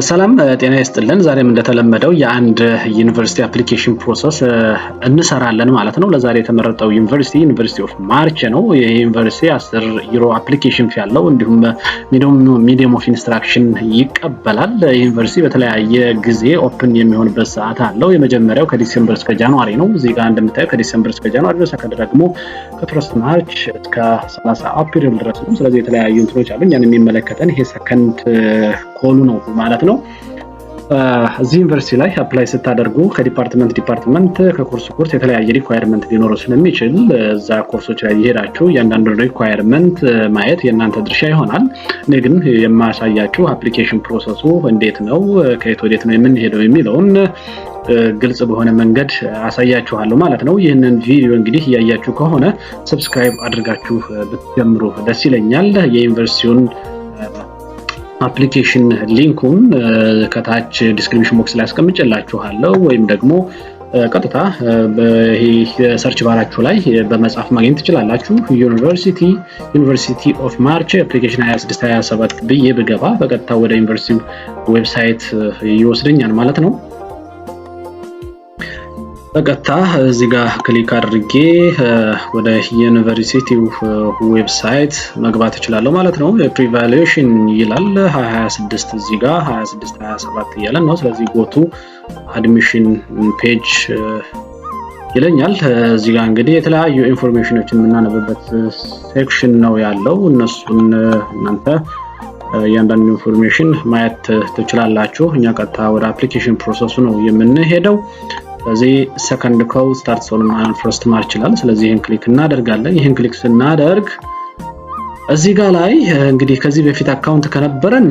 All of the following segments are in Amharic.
ሰላም ጤና ይስጥልን። ዛሬም እንደተለመደው የአንድ ዩኒቨርሲቲ አፕሊኬሽን ፕሮሰስ እንሰራለን ማለት ነው። ለዛሬ የተመረጠው ዩኒቨርሲቲ ኦፍ ማርች ነው። ይህ ዩኒቨርሲቲ 10 ዩሮ አፕሊኬሽን ፊ ያለው እንዲሁም ሚዲየም ኦፍ ኢንስትራክሽን ይቀበላል። ዩኒቨርሲቲ በተለያየ ጊዜ ኦፕን የሚሆንበት ሰዓት አለው። የመጀመሪያው ከዲሴምበር እስከ ጃንዋሪ ነው። እዚህ ጋር እንደምታየው ከዲሴምበር እስከ ጃንዋሪ ነው። ሰከንድ ደግሞ ከ1 ማርች እስከ 30 አፕሪል ድረስ ነው። ስለዚህ የተለያዩ እንትኖች አሉ። ያን የሚመለከተን ይሄ ሰከንድ ኮሉ ነው ማለት ነው። እዚህ ዩኒቨርሲቲ ላይ አፕላይ ስታደርጉ ከዲፓርትመንት ከኮርስ የተለያየ ሪኳየርመንት ሊኖረው ስለሚችል እዛ ኮርሶች ላይ ይሄዳችሁ እያንዳንዱ ሪኳየርመንት ማየት የእናንተ ድርሻ ይሆናል። እኔ ግን የማሳያችሁ አፕሊኬሽን ፕሮሰሱ እንዴት ነው፣ ከየት ወዴት ነው የምንሄደው የሚለውን ግልጽ በሆነ መንገድ አሳያችኋለሁ ማለት ነው። ይህንን ቪዲዮ እንግዲህ እያያችሁ ከሆነ ሰብስክራይብ አድርጋችሁ ብትጀምሩ ደስ ይለኛል። የዩኒቨርሲቲውን አፕሊኬሽን ሊንኩን ከታች ዲስክሪፕሽን ቦክስ ላይ አስቀምጬላችኋለሁ ወይም ደግሞ ቀጥታ በሰርች ባራችሁ ላይ በመጻፍ ማግኘት ትችላላችሁ። ዩኒቨርሲቲ ኦፍ ማርች አፕሊኬሽን 2627 ብዬ ብገባ በቀጥታ ወደ ዩኒቨርሲቲው ዌብሳይት ይወስደኛል ማለት ነው። በቀጥታ እዚህ ጋር ክሊክ አድርጌ ወደ ዩኒቨርሲቲው ዌብሳይት መግባት እችላለሁ ማለት ነው። ፕሪቫሉዌሽን ይላል 2026 እዚህ ጋር 2627 እያለን ነው። ስለዚህ ጎቱ አድሚሽን ፔጅ ይለኛል። እዚህ ጋር እንግዲህ የተለያዩ ኢንፎርሜሽኖችን የምናነብበት ሴክሽን ነው ያለው። እነሱን እናንተ እያንዳንዱ ኢንፎርሜሽን ማየት ትችላላችሁ። እኛ ቀጥታ ወደ አፕሊኬሽን ፕሮሰሱ ነው የምንሄደው። ስለዚህ ሰከንድ ኮል ስታርትስ ኦን ፈርስት ማርች ይላል። ስለዚህ ይሄን ክሊክ እናደርጋለን። ይሄን ክሊክ ስናደርግ እዚህ ጋር ላይ እንግዲህ ከዚህ በፊት አካውንት ከነበረን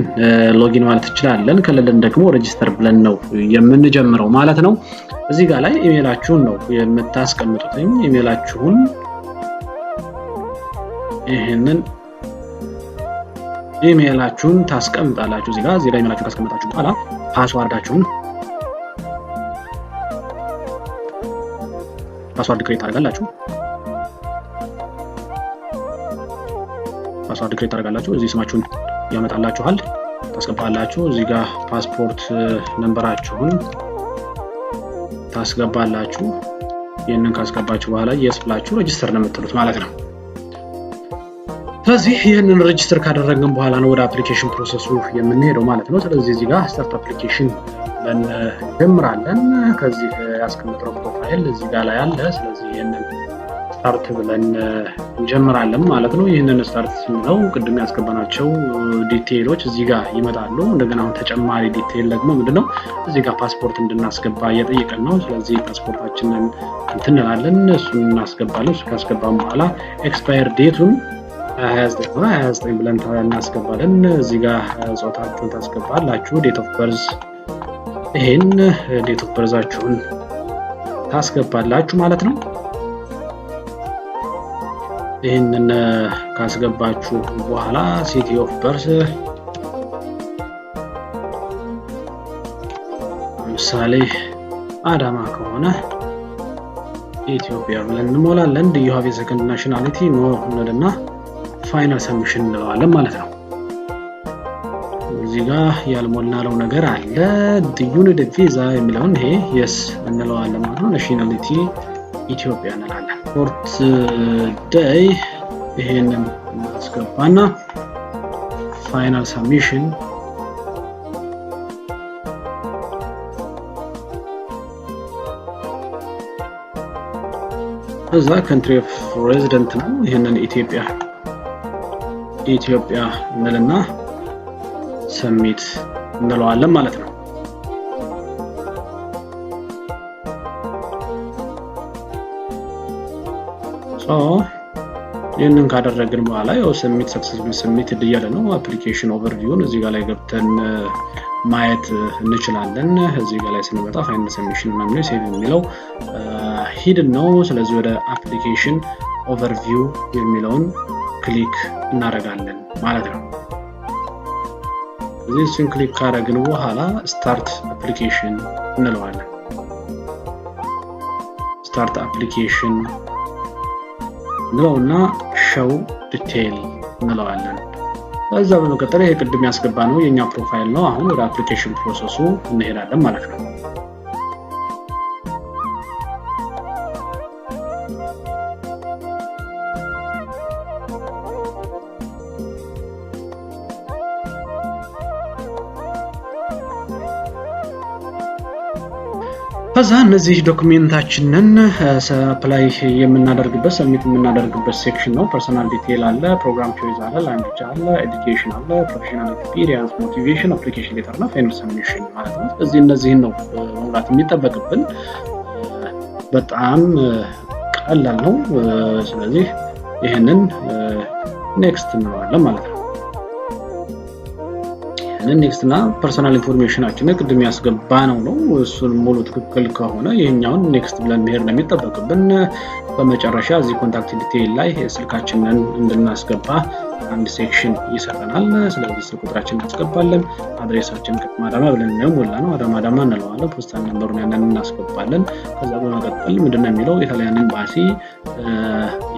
ሎጊን ማለት እንችላለን። ከሌለን ደግሞ ሬጂስተር ብለን ነው የምንጀምረው ማለት ነው። እዚህ ጋር ላይ ኢሜይላችሁን ነው የምታስቀምጡት። ኢሜይላችሁን ይሄንን ኢሜይላችሁን ታስቀምጣላችሁ። እዚህ ጋር ኢሜይላችሁን ካስቀመጣችሁ በኋላ ፓስዋርዳችሁን ፓስዋርድ ክሬት ታደርጋላችሁ። እዚህ ስማችሁን ያመጣላችኋል፣ ታስገባላችሁ። እዚህ ጋር ፓስፖርት ነምበራችሁን ታስገባላችሁ። ይሄንን ካስገባችሁ በኋላ የስ ብላችሁ ሬጂስተር ነው የምትሉት ማለት ነው። ስለዚህ ይሄንን ሬጂስተር ካደረግን በኋላ ነው ወደ አፕሊኬሽን ፕሮሰሱ የምንሄደው ማለት ነው። ስለዚህ እዚህ ጋር ስታርት አፕሊኬሽን ብለን እንጀምራለን። ከዚህ ያስቀምጥነው ፕሮፋይል እዚህ ጋር ላይ አለ። ስለዚህ ይሄንን ስታርት ብለን እንጀምራለን ማለት ነው። ይሄንን ስታርት ስንለው ቅድም ያስገባናቸው ዲቴይሎች እዚህ ጋር ይመጣሉ። እንደገና አሁን ተጨማሪ ዲቴይል ደግሞ ምንድነው እዚህ ጋር ፓስፖርት እንድናስገባ እየጠየቀን ነው። ስለዚህ ፓስፖርታችንን እንትንላለን፣ እሱን እናስገባለን። እሱ ካስገባን በኋላ ኤክስፓየር ዴቱን 29 ብለን እናስገባለን። እዚህ ጋር ጾታችሁን ታስገባላችሁ። ዴት ኦፍ በርዝ ይሄን ዴት ኦፍ በርዛችሁን ታስገባላችሁ ማለት ነው። ይሄንን ካስገባችሁ በኋላ ሲቲ ኦፍ በርዝ ለምሳሌ አዳማ ከሆነ ኢትዮጵያ ብለን እንሞላለን። ዱ ዩ ሃቭ ኤ ሰከንድ ናሽናሊቲ ኖ እንልና ፋይናል ሰብሚሽን እንለዋለን ማለት ነው። እዚህ ጋር ያልሞላለው ነገር አለ። ዱ ዩ ኒድ ቪዛ የሚለውን ይሄ የስ እንለዋለን ማለት ነው። ናሽናሊቲ ኢትዮጵያ እንላለን። ፖርት ዴይ ይሄንን እናስገባና ፋይናል ሰብሚሽን እዛ ካንትሪ ኦፍ ሬዚደንት ነው። ይሄንን ኢትዮጵያ እንልና ሰሚት እንለዋለን ማለት ነው። ይህንን ካደረግን በኋላ ያው ሰሚት ሰክሰስፉል ሰሚት እያለ ነው። አፕሊኬሽን ኦቨርቪውን እዚህ ጋር ላይ ገብተን ማየት እንችላለን። እዚህ ጋር ላይ ስንመጣ ፋይናል ሰብሚሽን ነው ሴቭ የሚለው ሂድን ነው። ስለዚህ ወደ አፕሊኬሽን ኦቨርቪው የሚለውን ክሊክ እናደርጋለን ማለት ነው። እዚህ እሱን ክሊክ ካደረግን በኋላ ስታርት አፕሊኬሽን እንለዋለን። ስታርት አፕሊኬሽን ነውና ሾው ዲቴይል እንለዋለን። ከዛ በመቀጠል ይሄ ቅድም ያስገባነው የኛ ፕሮፋይል ነው። አሁን ወደ አፕሊኬሽን ፕሮሰሱ እንሄዳለን ማለት ነው። ከዛ እነዚህ ዶክመንታችንን አፕላይ የምናደርግበት ሰብሚት የምናደርግበት ሴክሽን ነው። ፐርሰናል ዲቴል አለ፣ ፕሮግራም ቾይስ አለ፣ ላንጉዌጅ አለ፣ ኤዱኬሽን አለ፣ ፕሮፌሽናል ኤክስፒሪየንስ፣ ሞቲቬሽን፣ አፕሊኬሽን ሌተር እና ፋይናል ሰብሚሽን ማለት ነው። ስለዚህ እነዚህን ነው መሙላት የሚጠበቅብን። በጣም ቀላል ነው። ስለዚህ ይሄንን ኔክስት እንለዋለን ማለት ነው። ኔክስት እና ፐርሰናል ኢንፎርሜሽናችንን ቅድም ያስገባነው ነው። እሱን ሙሉ ትክክል ከሆነ ይሄኛውን ኔክስት ብለን መሄድ ነው የሚጠበቅብን። በመጨረሻ እዚህ ኮንታክት ዲቴይል ላይ ስልካችንን እንድናስገባ አንድ ሴክሽን ይሰጠናል። ስለዚህ ስልክ ቁጥራችንን እናስገባለን። አድሬሳችን ከተማ ብለን ነው ሞላነው አዳማ እንለዋለን። ፖስታል ነምበሩን ያንን እናስገባለን። ከዛ በመቀጠል ምንድነው የሚለው የጣሊያን ኤምባሲ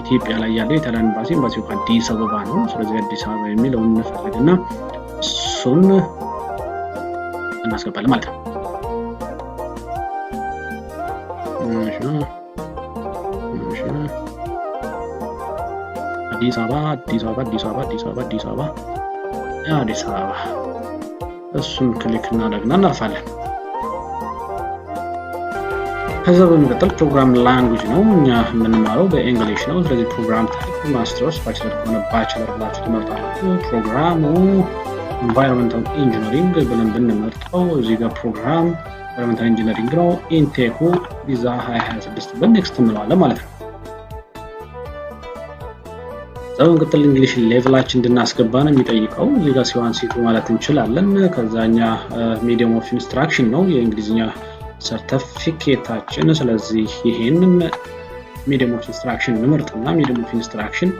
ኢትዮጵያ ላይ ያለው የጣሊያን ኤምባሲው አዲስ አበባ ነው። ስለዚህ አዲስ አበባ የሚለውን እንፈልግና እሱን እናስገባለን ማለት ነው። አዲስ አበባ እሱን ክሊክ እናደርግና እናልፋለን። ከዛ በመቀጠል ፕሮግራም ላንጉዌጅ ነው። እኛ የምንማረው በእንግሊሽ ነው። ስለዚህ ፕሮግራም ታይፕ ማስተርስ፣ ባችለር ከሆነ ባችለር ብላችሁ ትመርጣላችሁ። ፕሮግራሙ ኢንቫይሮንመንታል ኢንጂነሪንግ ብለን ብንመርጠው እዚህ ጋር ፕሮግራም ኢንቫይሮንመንታል ኢንጂነሪንግ ነው። ኢንቴኩ ቪዛ 2026 በኔክስት እንለዋለን ማለት ነው። በመቀጠል እንግሊሽ ሌቭላችን እንድናስገባ ነው የሚጠይቀው። እዚህ ጋር ሲዋን ሲቱ ማለት እንችላለን። ከዛኛ ሚዲየም ኦፍ ኢንስትራክሽን ነው የእንግሊዝኛ ሰርቲፊኬታችን። ስለዚህ ይሄንን ሚዲየም ኦፍ ኢንስትራክሽን እንመርጥና ሚዲየም ኦፍ ኢንስትራክሽን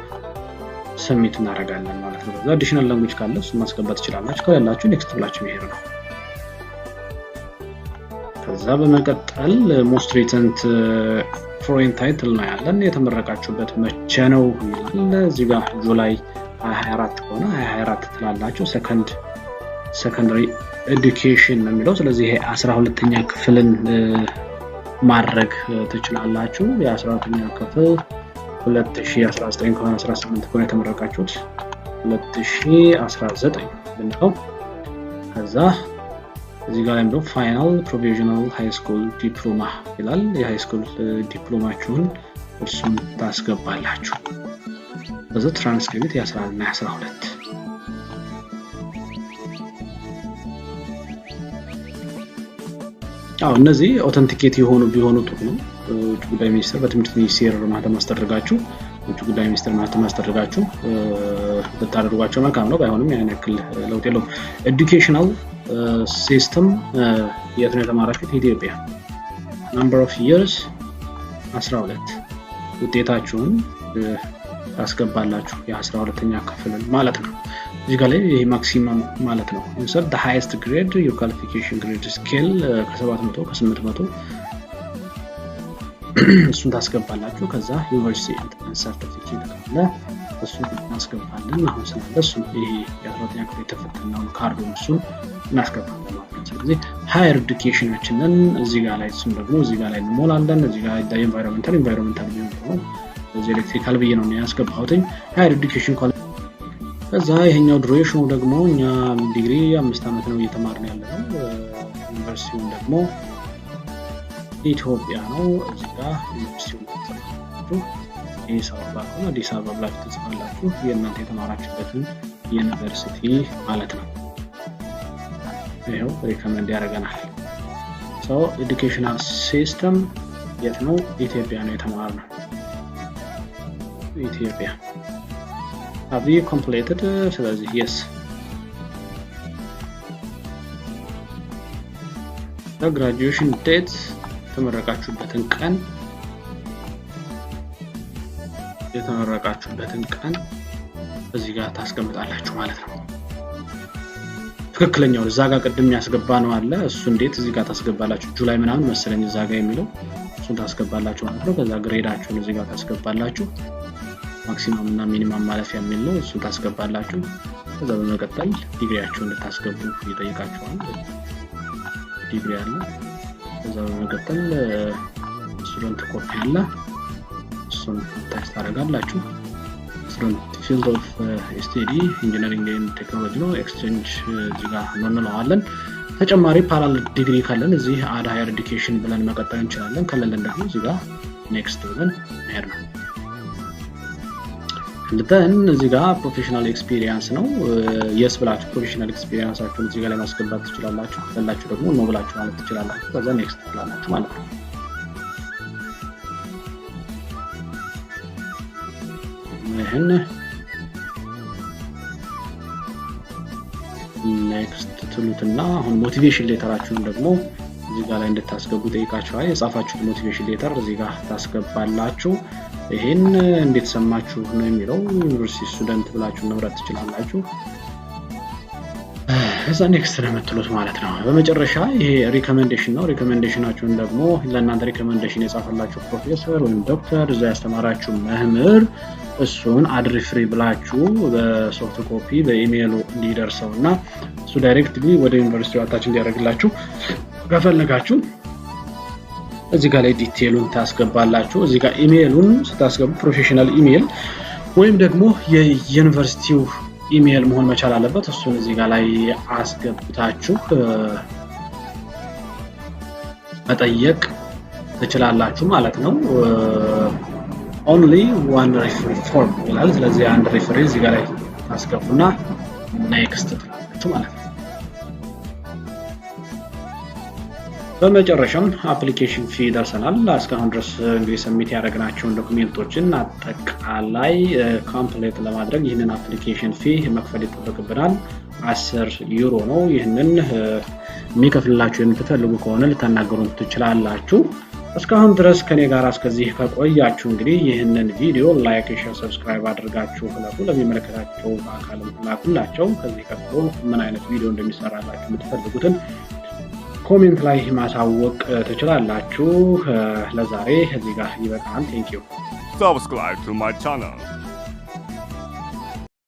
ሰብሚት እናደርጋለን ማለት ነው። ከዛ አዲሽናል ላንጉዌጅ ካለ እሱን ማስገባት ትችላላችሁ። ከሌላችሁ ኔክስት ብላችሁ መሄድ ነው። ከዛ በመቀጠል ሞስት ሪሰንት ፎሬን ታይትል ነው ያለን። የተመረቃችሁበት መቼ ነው ይላል። እዚህ ጋር ጁላይ 2024 ከሆነ 2024 ትላላችሁ። ሰከንደሪ ኤዱኬሽን ነው የሚለው። ስለዚህ ይሄ 12ኛ ክፍልን ማድረግ ትችላላችሁ። የ12ኛ ክፍል 2019 ከሆነ 18 ከሆነ የተመረቃችሁት 2019 ብንለው። ከዛ እዚህ ጋር ላይ ፋይናል ፕሮቪዥናል ሃይ ስኩል ዲፕሎማ ይላል። የሃይ ስኩል ዲፕሎማችሁን እርሱን ታስገባላችሁ። ከዛ ትራንስክሪፕት የ11 እና 12 እነዚህ ኦተንቲኬት የሆኑ ቢሆኑ ጥሩ ነው። ውጭ ጉዳይ ሚኒስቴር በትምህርት ሚኒስቴር ማህተም አስደርጋችሁ ውጭ ጉዳይ ሚኒስቴር ማህተም አስደርጋችሁ ብታደርጓቸው መልካም ነው። ባይሆንም ያን ያክል ለውጥ የለውም። ኤዱኬሽናል ሲስተም የት ነው የተማራችሁት? ኢትዮጵያ። ናምበር ኦፍ ይርስ 12 ውጤታችሁን ታስገባላችሁ። የ12ኛ ክፍል ማለት ነው። እዚህ ጋር ላይ ይሄ ማክሲመም ማለት ነው። insert the highest grade your qualification grade scale ከ700 ከ800 እሱን ታስገባላችሁ። ከዛ ዩኒቨርሲቲ ኤንትራንስ ሰርቲፊኬት ካለ እሱን እናስገባለን። አሁን ስላለ እሱ ይሄ የ12ኛ ክፍል የተፈተነውን ካርዱን እሱን እናስገባለን ማለት ነው። ስለዚህ ሃየር ኤዱኬሽናችንን እዚህ ጋር ላይ እሱን ደግሞ እዚህ ጋር ላይ እንሞላለን። እዚህ ጋር ኢንቫይሮንመንታል ነው። እዚህ ኤሌክትሪካል ብዬ ነው ያስገባሁት ሃየር ኤዱኬሽን። ከዛ ይሄኛው ዱሬሽኑ ደግሞ እኛ ዲግሪ 5 ዓመት ነው እየተማርን ያለነው። ዩኒቨርሲቲውን ደግሞ ኢትዮጵያ ነው። እዚህ ጋር ዩኒቨርሲቲውን ተጽፋላችሁ። አዲስ አበባ ብላችሁ ተጽፋላችሁ። የእናንተ የተማራችሁበትን ዩኒቨርሲቲ ማለት ነው። ይሄው ሪከመንድ ያደርገናል። ኤዱኬሽናል ሲስተም የት ነው? ኢትዮጵያ ነው የተማርነው። ኢትዮጵያ have you completed? ስለዚህ yes the graduation date የተመረቃችሁበትን ቀን እዚህ ጋር ታስቀምጣላችሁ ማለት ነው። ትክክለኛው እዛ ጋር ቅድም ያስገባ ነው አለ እሱ እንዴት እዚህ ጋር ታስገባላችሁ? ጁላይ ምናምን መሰለኝ እዛ ጋር የሚለው እሱን ታስገባላችሁ ማለት ነው። ከዛ ግሬዳችሁን እዚህ ጋር ታስገባላችሁ። ማክሲመም እና ሚኒመም ማለፊያ የሚል ነው። እሱን ታስገባላችሁ። ከዛ በመቀጠል ዲግሪያችሁን እንድታስገቡ ይጠይቃችኋል። ዲግሪ አለ። ከዛ በመቀጠል ስቱደንት ኮፒ አለ። እሱን ታች ታደርጋላችሁ። ስቱደንት ፊልድ ኦፍ ስቴዲ ኢንጂነሪንግ ኤንድ ቴክኖሎጂ ነው። ኤክስቼንጅ እዚህ ጋር እንለዋለን። ተጨማሪ ፓራል ዲግሪ ካለን እዚህ አድ ሃየር ኤዱኬሽን ብለን መቀጠል እንችላለን። ከሌለን ደግሞ እዚህ ጋር ኔክስት ብለን መሄድ ነው። እንደን እዚህ ጋር ፕሮፌሽናል ኤክስፒሪየንስ ነው። የስ ብላችሁ ፕሮፌሽናል ኤክስፒሪየንሳችሁን እዚህ ጋር ላይ ማስገባት ትችላላችሁ። ከላችሁ ደግሞ ኖ ብላችሁ ማለት ትችላላችሁ። ከዛ ኔክስት ትላላችሁ ማለት ነው። ይሄን ኔክስት ትሉትና አሁን ሞቲቬሽን ሌተራችሁን ደግሞ እዚህ ጋር ላይ እንድታስገቡ ጠይቃችኋል። የጻፋችሁት ሞቲቬሽን ሌተር እዚህ ጋር ታስገባላችሁ። ይሄን እንዴት ሰማችሁ ነው የሚለው ዩኒቨርሲቲ ስቱደንት ብላችሁ መምረጥ ትችላላችሁ። ከዛ ኔክስት ለምትሉት ማለት ነው። በመጨረሻ ይሄ ሪኮሜንዴሽን ነው። ሪኮሜንዴሽናችሁን ደግሞ ለእናንተ ሪኮሜንዴሽን የጻፈላችሁ ፕሮፌሰር ወይም ዶክተር እዛ ያስተማራችሁ መምህር እሱን አድሪ ፍሪ ብላችሁ በሶፍት ኮፒ በኢሜይሉ እንዲደርሰውና እሱ ዳይሬክትሊ ወደ ዩኒቨርሲቲው አታች እንዲያደርግላችሁ ከፈለጋችሁ እዚህ ጋር ላይ ዲቴሉን ታስገባላችሁ። እዚህ ጋር ኢሜይሉን ስታስገቡ ፕሮፌሽናል ኢሜይል ወይም ደግሞ የዩኒቨርሲቲው ኢሜይል መሆን መቻል አለበት። እሱን እዚህ ጋር ላይ አስገብታችሁ መጠየቅ ትችላላችሁ ማለት ነው። only one referee form ይላል። ስለዚህ አንድ ሪፈረንስ እዚህ ጋር ላይ ታስገቡና ኔክስት ትላላችሁ ማለት ነው። በመጨረሻም አፕሊኬሽን ፊ ደርሰናል። እስካሁን ድረስ እንግዲህ ሰሚት ያደረግናቸውን ዶክመንቶችን አጠቃላይ ኮምፕሊት ለማድረግ ይህንን አፕሊኬሽን ፊ መክፈል ይጠበቅብናል። 10 ዩሮ ነው። ይህንን የሚከፍልላችሁ የምትፈልጉ ከሆነ ልታናገሩን ትችላላችሁ። እስካሁን ድረስ ከኔ ጋር እስከዚህ ከቆያችሁ እንግዲህ ይህንን ቪዲዮ ላይክ፣ ሼር፣ ሰብስክራይብ አድርጋችሁ ለሚመለከታቸው አካልም ላኩላቸው። ከዚህ ቀጥሎ ምን አይነት ቪዲዮ እንደሚሰራላችሁ የምትፈልጉትን ኮሜንት ላይ ማሳወቅ ትችላላችሁ። ለዛሬ እዚህ ጋር ይበቃል። ቴንክ ዩ። Subscribe to my channel.